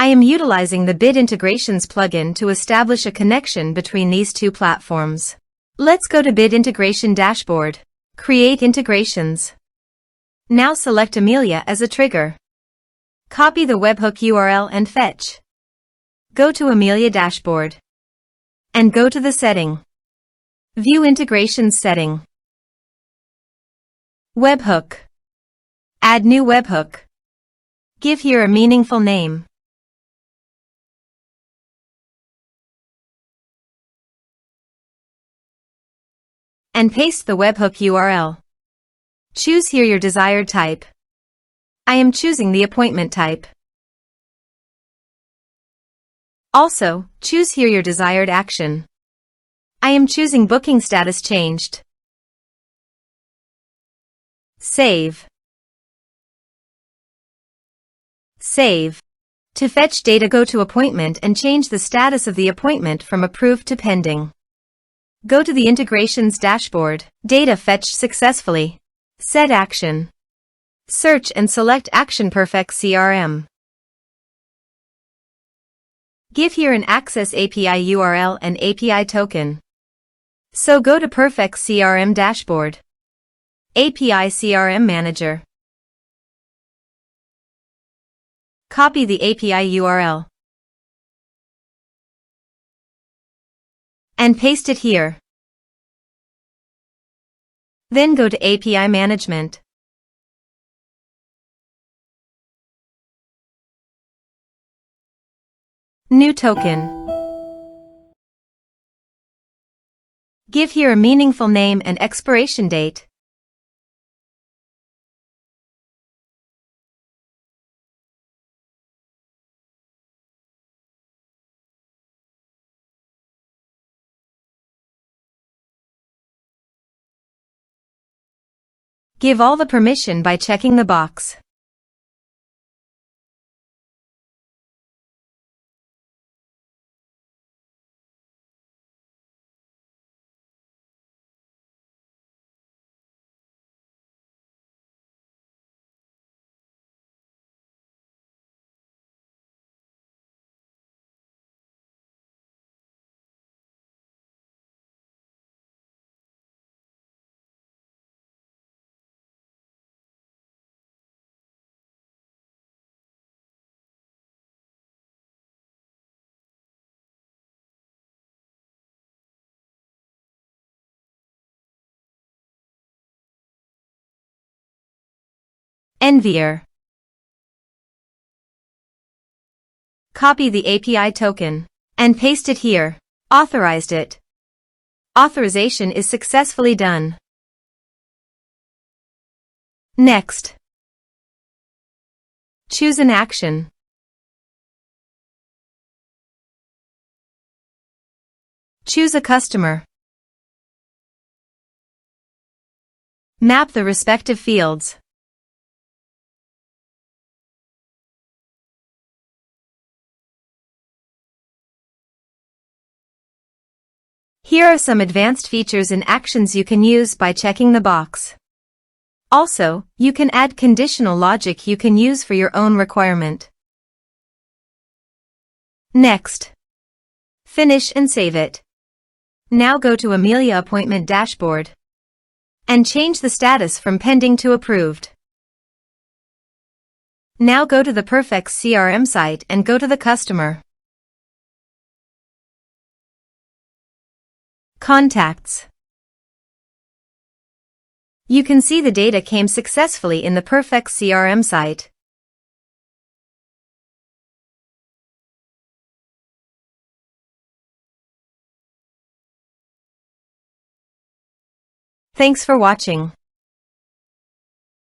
I am utilizing the Bit Integrations plugin to establish a connection between these two platforms. Let's go to Bit Integration Dashboard. Create integrations. Now select Amelia as a trigger. Copy the webhook URL and fetch. Go to Amelia Dashboard. And go to the setting. View Integrations setting. Webhook. Add new webhook. Give here a meaningful name. And paste the webhook URL. Choose here your desired type. I am choosing the appointment type. Also, choose here your desired action. I am choosing booking status changed. Save. Save. To fetch data, go to Appointment and change the status of the appointment from approved to pending. Go to the Integrations Dashboard. Data fetched successfully. Set action. Search and select Action Perfex CRM. Give here an Access API URL and API token. So go to Perfex CRM Dashboard. API CRM Manager. Copy the API URL. And paste it here. Then go to API Management. New token. Give here a meaningful name and expiration date. Give all the permission by checking the box. Envier. Copy the API token and paste it here. Authorized it. Authorization is successfully done. Next. Choose an action. Choose a customer. Map the respective fields. Here are some advanced features and actions you can use by checking the box. Also, you can add conditional logic you can use for your own requirement. Next. Finish and save it. Now go to Amelia Appointment Dashboard and change the status from pending to approved. Now go to the Perfex CRM site and go to the customer. Contacts. You can see the data came successfully in the Perfex CRM site. Thanks for watching.